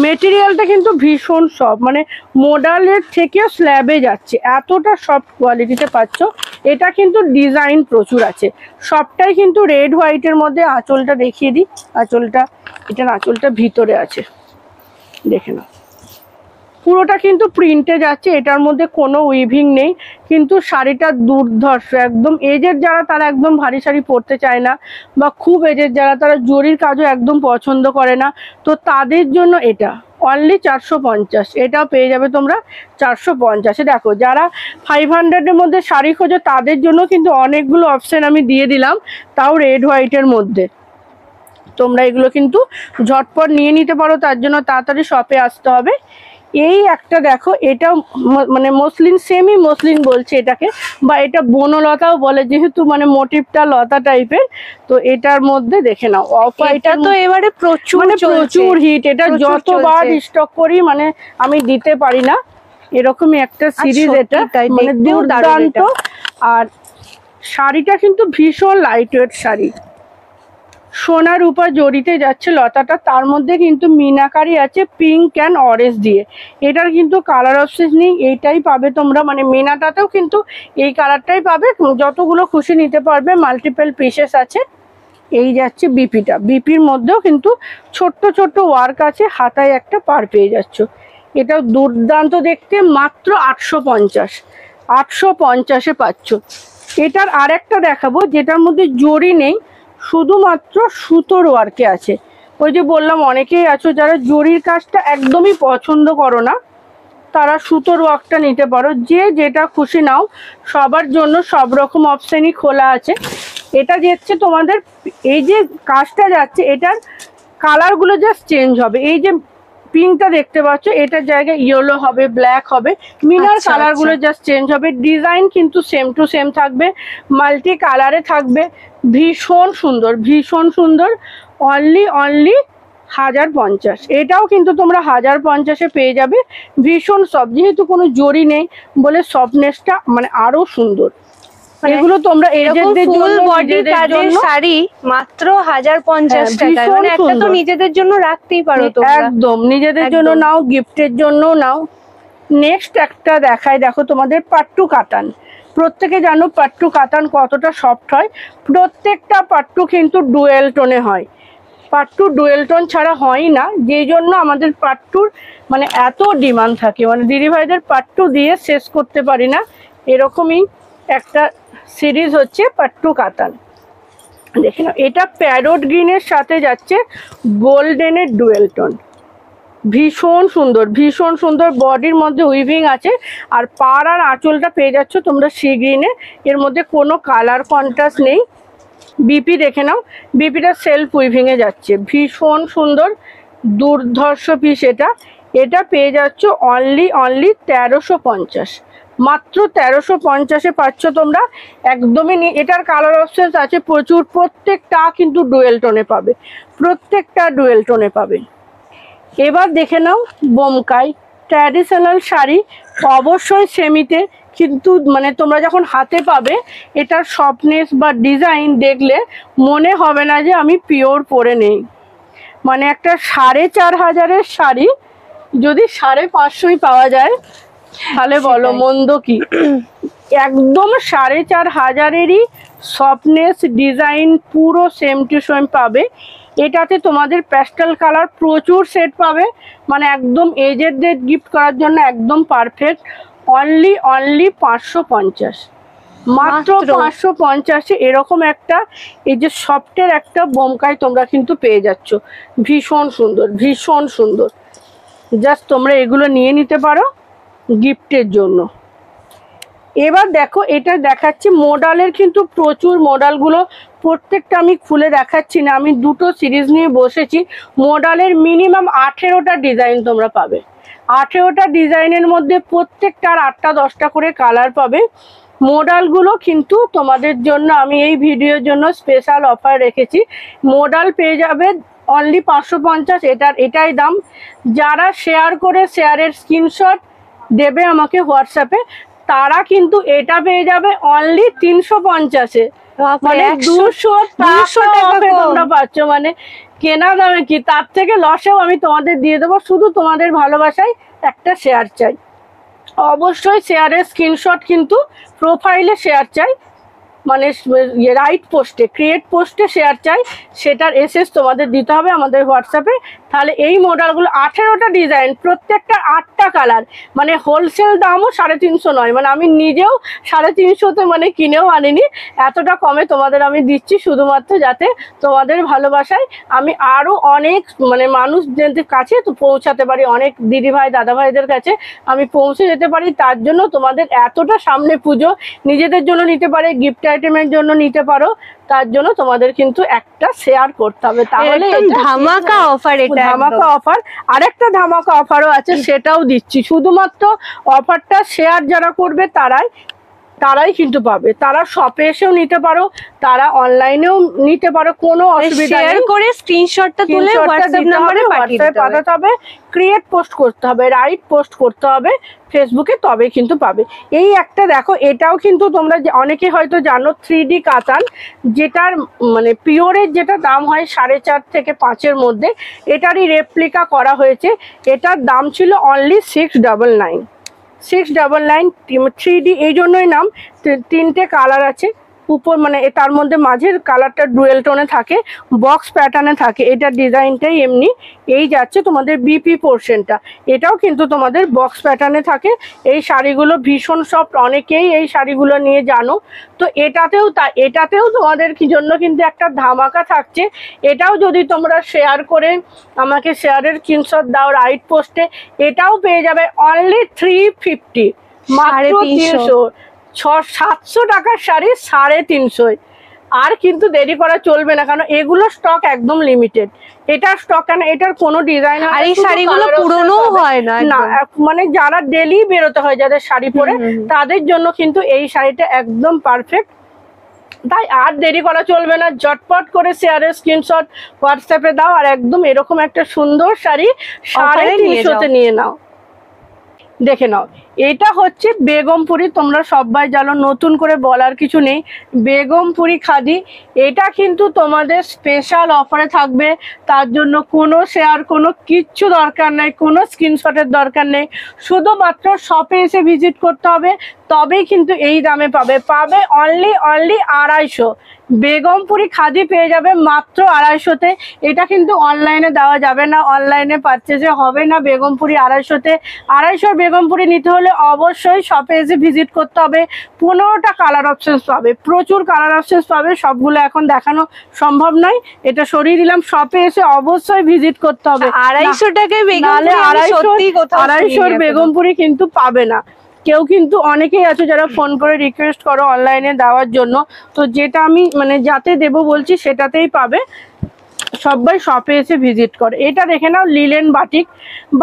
মেটেরিয়ালটা কিন্তু ভীষণ সফট, মানে মোডালের থেকে স্ল্যাবে যাচ্ছে, এতটা সফট কোয়ালিটিতে পাচ্ছ। এটা কিন্তু ডিজাইন প্রচুর আছে, সবটাই কিন্তু রেড হোয়াইটের মধ্যে। আঁচলটা দেখিয়ে দিই, আঁচলটা, এটার আঁচলটা ভিতরে আছে, দেখে নাও, পুরোটা কিন্তু প্রিন্টে যাচ্ছে, এটার মধ্যে কোনো উইভিং নেই। কিন্তু শাড়িটা দুর্ধর্ষ, একদম এজের যারা তারা একদম ভারী শাড়ি পরতে চায় না, বা খুব এজের যারা তারা জরির কাজও একদম পছন্দ করে না, তো তাদের জন্য এটা অনলি 450। এটাও পেয়ে যাবে তোমরা 450-এ। দেখো যারা 500-এর মধ্যে শাড়ি খোঁজো তাদের জন্য কিন্তু অনেকগুলো অপশন আমি দিয়ে দিলাম, তাও রেড হোয়াইটের মধ্যে। তোমরা এগুলো কিন্তু ঝটপট নিয়ে নিতে পারো, তার জন্য তাড়াতাড়ি শপে আসতে হবে। এই একটা দেখো, এটা মানে মসলিন, সেমি মসলিন বলছে এটাকে, বা এটা বনলতাও বলে, যেহেতু মানে মোটিভটা লতা টাইপের। তো এটার মধ্যে দেখে নাও অফ, এটা তো এবারে প্রচুর হিট। এটা যতবার স্টক করি মানে আমি দিতে পারি না, এরকমই একটা সিরিজ এটা, মানে দুর্দান্ত। আর শাড়িটা কিন্তু ভীষণ লাইট ওয়েট শাড়ি, সোনার উপর জড়িতে যাচ্ছে লতাটা, তার মধ্যে কিন্তু মিনাকারি আছে পিঙ্ক অ্যান্ড অরেঞ্জ দিয়ে। এটার কিন্তু কালার অপশন নেই, এইটাই পাবে তোমরা, মানে মিনাটাতেও কিন্তু এই কালারটাই পাবে, যতগুলো খুশি নিতে পারবে, মাল্টিপল পিসেস আছে। এই যাচ্ছে বিপিটা, বিপির মধ্যেও কিন্তু ছোট্ট ছোট্ট ওয়ার্ক আছে, হাতায় একটা পার পেয়ে যাচ্ছ। এটা দুর্দান্ত দেখতে, মাত্র 850, 850-এ পাচ্ছ। এটার আরেকটা দেখাবো যেটার মধ্যে জড়ি নেই, শুধুমাত্র সুতোর ওয়ার্কে আছে। ওই যে বললাম অনেকেই আছো যারা জড়ির কাজটা একদমই পছন্দ করো না, তারা সুতোর ওয়ার্কটা নিতে পারো, যে যেটা খুশি নাও, সবার জন্য সব রকম অপশানই খোলা আছে। এটা যাচ্ছে তোমাদের, এই যে কাজটা যাচ্ছে এটার কালারগুলো জাস্ট চেঞ্জ হবে। এই যে পিঙ্কটা দেখতে পাচ্ছ, এটার জায়গায় ইয়েলো হবে, ব্ল্যাক হবে, মিনার কালারগুলো জাস্ট চেঞ্জ হবে। ডিজাইন কিন্তু সেম টু সেম থাকবে, মাল্টি কালারে থাকবে, ভীষণ সুন্দর, ভীষণ সুন্দর। অনলি 1050, এটাও কিন্তু তোমরা 1050-এ পেয়ে যাবে। ভীষণ সফট, যেহেতু কোনো জড়ি নেই বলে সফটনেসটা মানে আরো সুন্দর। এগুলো তোমরা এজেন্টদের জন্য, কাজের শাড়ি মাত্র 1050 টাকা, মানে একটা তো নিজেদের জন্য রাখতেই পারো তোমরা, একদম নিজেদের জন্য নাও, গিফটের জন্য নাও। নেক্সট একটা দেখাই, দেখো তোমাদের পাট্টু কাতান। প্রত্যেকে জানো পাট্টু কাতান কতটা সফট হয়, প্রত্যেকটা পাট্টু কিন্তু ডুয়েল টোনে হয়। পাট্টু ডুয়েল টোন ছাড়া হয় না, যেই জন্য আমাদের পাট্টুর মানে এত ডিমান্ড থাকে, মানে দিদিভাইদের পাট্টু দিয়ে শেষ করতে পারি না। এরকমই একটা সিরিজ হচ্ছে পাট্টু কাতান। দেখে নাও, এটা প্যারোট গ্রিনের সাথে যাচ্ছে গোল্ডেনের ডুয়েল টোন, ভীষণ সুন্দর, ভীষণ সুন্দর। বডির মধ্যে উইভিং আছে, আর পাড় আর আঁচলটা পেয়ে যাচ্ছ তোমরা সি গ্রিনে, এর মধ্যে কোনো কালার কন্ট্রাস্ট নেই। বিপি দেখে নাও, বিপিটা সেলফ উইভিংয়ে যাচ্ছে, ভীষণ সুন্দর, দুর্ধর্ষ পিস। এটা পেয়ে যাচ্ছ অনলি 1350, মাত্র 1350-এ পাচ্ছ তোমরা। একদমই এটার কালার অপশনস আছে প্রচুর, প্রত্যেকটা কিন্তু ডুয়েল টোনে পাবে, প্রত্যেকটা ডুয়েল টোনে পাবে। এবার দেখে নাও বোমকাই ট্র্যাডিশনাল শাড়ি, অবশ্যই সেমিতে, কিন্তু মানে তোমরা যখন হাতে পাবে এটার সফটনেস বা ডিজাইন দেখলে মনে হবে না যে আমি পিওর পরে নেই। মানে একটা 4500-এর শাড়ি যদি 550-ই পাওয়া যায় তাহলে বলো মন্দ কি। একদম 4500-এরই সফটনেস, ডিজাইন পুরো সেম টু সেম পাবে। এটাতে তোমাদের প্যাস্টেল কালার প্রচুর সেট পাবে, মানে একদম এজেডদের গিফট করার জন্য একদম পারফেক্ট। অনলি 550, মাত্র 550-এ এরকম একটা এই যে সফটের একটা বোমকাই তোমরা কিন্তু পেয়ে যাচ্ছ, ভীষণ সুন্দর, ভীষণ সুন্দর। জাস্ট তোমরা এগুলো নিয়ে নিতে পারো গিফটের জন্য। এবার দেখো এটা দেখাচ্ছি মডালের, কিন্তু প্রচুর মডালগুলো, প্রত্যেকটা আমি খুলে দেখাচ্ছি না, আমি দুটো সিরিজ নিয়ে বসেছি। মডালের মিনিমাম 18টা ডিজাইন তোমরা পাবে, 18টা ডিজাইনের মধ্যে প্রত্যেকটার 8টা 10টা করে কালার পাবে। মডালগুলো কিন্তু তোমাদের জন্য আমি এই ভিডিওর জন্য স্পেশাল অফার রেখেছি। মডাল পেয়ে যাবে অনলি 550, এটাই দাম। যারা শেয়ার করে শেয়ারের স্ক্রিনশট দেবে আমাকে হোয়াটসঅ্যাপে, তারা কিন্তু এটা পেয়ে যাবে অনলি 350-এ, মানে 200 টাকা তোমরা পাচ্ছ। মানে কেনা দামে কি, তার থেকে লসেও আমি তোমাদের দিয়ে দেবো। শুধু তোমাদের ভালোবাসায় একটা শেয়ার চাই, অবশ্যই শেয়ারের স্ক্রিনশট কিন্তু প্রোফাইলে শেয়ার চাই, মানে রাইট পোস্টে, ক্রিয়েট পোস্টে শেয়ার চাই, সেটার এসএস তোমাদের দিতে হবে আমাদের হোয়াটসঅ্যাপে। তাহলে এই মডেলগুলো 18টা ডিজাইন, প্রত্যেকটা 8টা কালার, মানে হোলসেল দামও 350 নয়, মানে আমি নিজেও 350-তে মানে কিনেও আনিনি, এতটা কমে তোমাদের আমি দিচ্ছি, শুধুমাত্র যাতে তোমাদের ভালোবাসায় আমি আরও অনেক মানে মানুষদের কাছে তো পৌঁছাতে পারি, অনেক দিদিভাই দাদাভাইদের কাছে আমি পৌঁছে যেতে পারি। তার জন্য তোমাদের এতটা সামনে পুজো, নিজেদের জন্য নিতে পারে, গিফট আইটেমের জন্য নিতে পারো, তার জন্য তোমাদের কিন্তু একটা শেয়ার করতে হবে। তাহলে ধামাকা অফার, এটা ধামাকা অফার। আরেকটা ধামাকা অফারও আছে, সেটাও দিচ্ছি। শুধুমাত্র অফারটা শেয়ার যারা করবে তারাই, তারাই কিন্তু পাবে। তারা শপে এসেও নিতে পারো, তারা অনলাইনেও নিতে পারো, কোনো অসুবিধা নেই। শেয়ার করে স্ক্রিনশটটা তুলে হোয়াটসঅ্যাপ নম্বরে পাঠাতে হবে, ক্রিয়েট পোস্ট করতে হবে, রাইট পোস্ট করতে হবে ফেসবুকে, তবে কিন্তু পাবে। এই একটা দেখো, এটাও কিন্তু তোমরা অনেকে হয়তো জানো 3D কাতান, যেটার মানে পিওরের যেটা দাম হয় 4.5 থেকে 5-এর মধ্যে, এটারই রেপ্লিকা করা হয়েছে। এটার দাম ছিল অনলি 699। 699 3D, এই জন্যই নাম। 3টে কালার আছে উপর, মানে তার মধ্যে মাঝের কালারটা ডুয়েল টোনে থাকে, বক্স প্যাটার্নে থাকে। এটার ডিজাইনটাই এমনি। এই যাচ্ছে তোমাদের বিপি পোর্শনটা, এটাও কিন্তু তোমাদের বক্স প্যাটার্নে থাকে। এই শাড়িগুলো ভীষণ সফট, অনেকেই এই শাড়িগুলো নিয়ে জানো। তো এটাতেও তোমাদের কি জন্য কিন্তু একটা ধামাকা থাকছে। এটাও যদি তোমরা শেয়ার করে আমাকে শেয়ারের স্ক্রিনশট দাও রাইট পোস্টে, এটাও পেয়ে যাবে অনলি 350, মাত্র 300। 700 টাকার শাড়ি 350। আর কিন্তু দেরি করা চলবে না, কারণ এগুলো স্টক একদম লিমিটেড। এটার স্টক কেন, এটার কোনো ডিজাইন আর এই শাড়িগুলো পুরনো হয় না, মানে যারা ডেলি বেরোতে হয় যাদের শাড়ি পরে, তাদের জন্য কিন্তু এই শাড়িটা একদম পারফেক্ট। তাই আর দেরি করা চলবে না, ঝটপট করে শেয়ারের স্ক্রিনশট হোয়াটসঅ্যাপে দাও, আর একদম এরকম একটা সুন্দর শাড়ি 350-তে নিয়ে নাও। দেখে নাও, এটা হচ্ছে বেগমপুরি। তোমরা সবাই জানো, নতুন করে বলার কিছু নেই। বেগমপুরি খাদি, এটা কিন্তু তোমাদের স্পেশাল অফারে থাকবে। তার জন্য কোনো শেয়ার, কোনো কিচ্ছু দরকার নেই, কোনো স্ক্রিনশটের দরকার নেই। শুধুমাত্র শপে এসে ভিজিট করতে হবে, তবেই কিন্তু এই দামে পাবে অনলি 250। বেগমপুরি খাদি পেয়ে যাবে মাত্র 250-তে। এটা কিন্তু অনলাইনে দেওয়া যাবে না, অনলাইনে পারচেজে হবে না বেগমপুরি 250-তে। 250 বেগমপুরি নিতে হলে অবশ্যই শপে এসে ভিজিট করতে হবে। 15টা কালার অপশনস পাবে, প্রচুর কালার অপশনস পাবে, সবগুলো এখন দেখানো সম্ভব নয়। এটা সরিয়ে দিলাম, শপে এসে অবশ্যই ভিজিট করতে হবে। 250 টাকায় বেগমপুরি, 250 বেগমপুরি কিন্তু পাবে না কেউ। কিন্তু অনেকেই আছে যারা ফোন করে রিকোয়েস্ট করো অনলাইনে দেওয়ার জন্য, তো যেটা আমি মানে যাতে দেবো বলছি সেটাতেই পাবে। সবাই শপে এসে ভিজিট করে। এটা দেখে নাও, লিলেন বাটিক।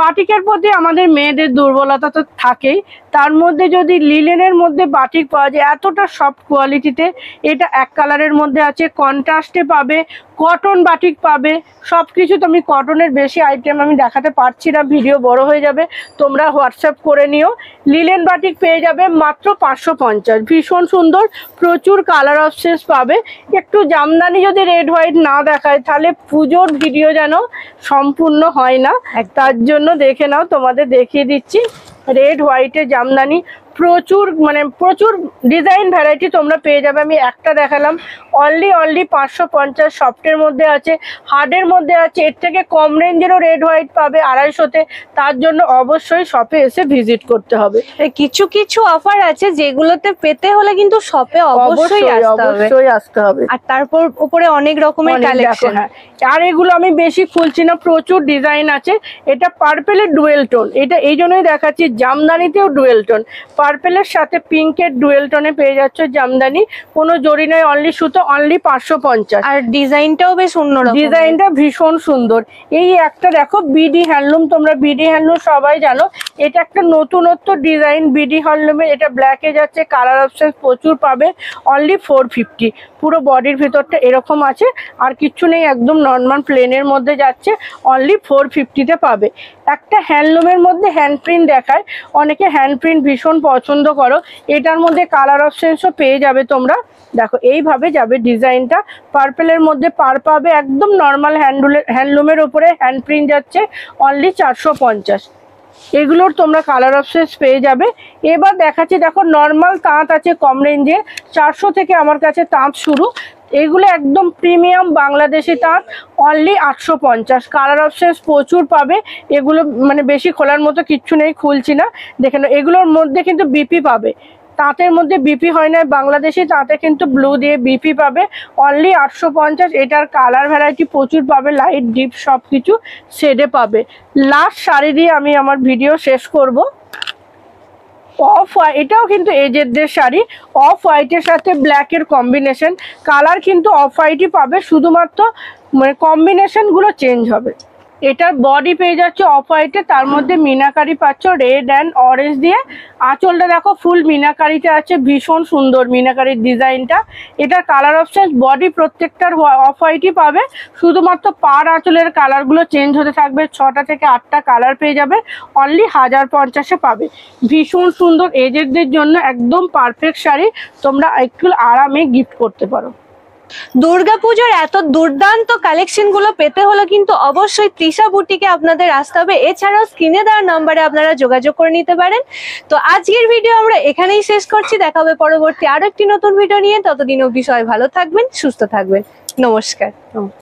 বাটিকের প্রতি আমাদের মেয়েদের দুর্বলতা তো থাকেই, তার মধ্যে যদি লিলেনের মধ্যে বাটিক পাওয়া যায় এতটা সফট কোয়ালিটিতে, এটা এক কালারের মধ্যে আছে, কন্ট্রাস্টে পাবে, কটন বাটিক পাবে, সব কিছু। তুমি কটনের বেশি আইটেম আমি দেখাতে পারছি না, ভিডিও বড় হয়ে যাবে, তোমরা হোয়াটসঅ্যাপ করে নিও। লিলেন বাটিক পেয়ে যাবে মাত্র 550। ভীষণ সুন্দর, প্রচুর কালার অপশনস পাবে। একটু জামদানি যদি রেড হোয়াইট না দেখায়, তাহলে পুজোর ভিডিও যেন সম্পূর্ণ হয় না। তার জন্য দেখে নাও, তোমাদের দেখিয়ে দিচ্ছি রেড হোয়াইটে জামদানি। প্রচুর ডিজাইন ভ্যারাইটি তোমরা পেয়ে যাবে। আমি একটা দেখালাম, অনলি 550। সফটের মধ্যে আছে, হার্ডের মধ্যে আছে, এর থেকে কম রেঞ্জেরও রেড হোয়াইট পাবে 250-তে। তার জন্য অবশ্যই শপে এসে ভিজিট করতে হবে। কিছু কিছু অফার আছে যেগুলোতে পেতে হলে কিন্তু শপে অবশ্যই আসতে হবে, আর তারপর উপরে অনেক রকমের কালেকশন। আর এগুলো আমি বেশি খুলছি না, প্রচুর ডিজাইন আছে। এটা পার্পেলের ডুয়েল টোন, এটা এই জন্যই দেখাচ্ছি। জামদানিতেও ডুয়েল টোন, পার্পেলের সাথে পিঙ্কের ডুয়েল টোনে পেয়ে যাচ্ছে জামদানি, কোনো জরি নয়, অনলি সুতো, অনলি 550। আর ডিজাইনটাও বেশ অন্যরকম, ডিজাইনটা ভীষণ সুন্দর। এই একটা দেখো, বিডি হ্যান্ডলুম, তোমরা বিডি হ্যান্ডলুম সবাই জানো, এটা একটা নতুনত্ব ডিজাইন বিডি হ্যান্ডলুমে। এটা ব্ল্যাকে যাচ্ছে, কালার অপশন প্রচুর পাবে, অনলি 450। পুরো বডির ভিতরটা এরকম আছে, আর কিচ্ছু নেই, একদম নর্মাল প্লেনের মধ্যে যাচ্ছে, অনলি 450-তে পাবে। একটা হ্যান্ডলুমের মধ্যে হ্যান্ডপ্রিন্ট দেখায়, অনেকে হ্যান্ডপ্রিন্ট ভীষণ পছন্দ করো, এটার মধ্যে কালার অপশনসও পেয়ে যাবে তোমরা। দেখো এইভাবে যাবে ডিজাইনটা, পার্পেলের মধ্যে পার পাবে, একদম নর্মাল হ্যান্ডলুমের উপরে হ্যান্ডপ্রিন্ট যাচ্ছে, অনলি 450। এগুলোর তোমরা কালার অপশনস পেয়ে যাবে। এবার দেখাচ্ছি, দেখো নর্মাল তাঁত আছে কম রেঞ্জে, 400 থেকে আমার কাছে তাঁত শুরু। এগুলো একদম প্রিমিয়াম বাংলাদেশি তাঁত, অনলি 850। কালার অপশনস প্রচুর পাবে, এগুলো মানে বেশি খোলার মতো কিচ্ছু নেই, খুলছি না, দেখে নাও। এগুলোর মধ্যে কিন্তু বিপি পাবে, তাঁতের মধ্যে বিপি হয় না, বাংলাদেশি তাঁতে কিন্তু ব্লু দিয়ে বিপি পাবে, অনলি 850। এটার কালার ভ্যারাইটি প্রচুর পাবে, লাইট ডিপ সব কিছু শেডে পাবে। লাস্ট শাড়ি দিয়ে আমি আমার ভিডিও শেষ করব। অফ হোয়াইট, এটাও কিন্তু এজেডদের শাড়ি, অফ হোয়াইটের সাথে ব্ল্যাকের কম্বিনেশন। কালার কিন্তু অফ হোয়াইটই পাবে, শুধুমাত্র মানে কম্বিনেশনগুলো চেঞ্জ হবে। এটার বডি পেয়ে যাচ্ছে অফ হোয়াইটে, তার মধ্যে মিনাকারি পাচ্ছ রেড অ্যান্ড অরেঞ্জ দিয়ে। আঁচলটা দেখো ফুল মিনাকারিতে আছে, ভীষণ সুন্দর মিনাকারির ডিজাইনটা। এটার কালার অপশন বডি প্রত্যেকটার অফ হোয়াইটই পাবে, শুধুমাত্র পার আঁচলের কালারগুলো চেঞ্জ হতে থাকবে। 6টা থেকে 8টা কালার পেয়ে যাবে, অনলি 1050-এ পাবে। ভীষণ সুন্দর, এজেডদের জন্য একদম পারফেক্ট শাড়ি, তোমরা একটু আরামে গিফট করতে পারো। দুর্গাপুজোর এত দুর্দান্ত কালেকশন গুলো পেতে হলে কিন্তু অবশ্যই তৃষা বুটিকে আপনাদের আসতে হবে। এছাড়াও স্ক্রিনে দেওয়ার নাম্বারে আপনারা যোগাযোগ করে নিতে পারেন। তো আজকের ভিডিও আমরা এখানেই শেষ করছি, দেখা হবে পরবর্তী আরো একটি নতুন ভিডিও নিয়ে। ততদিন অবধি সবাই ভালো থাকবেন, সুস্থ থাকবেন। নমস্কার।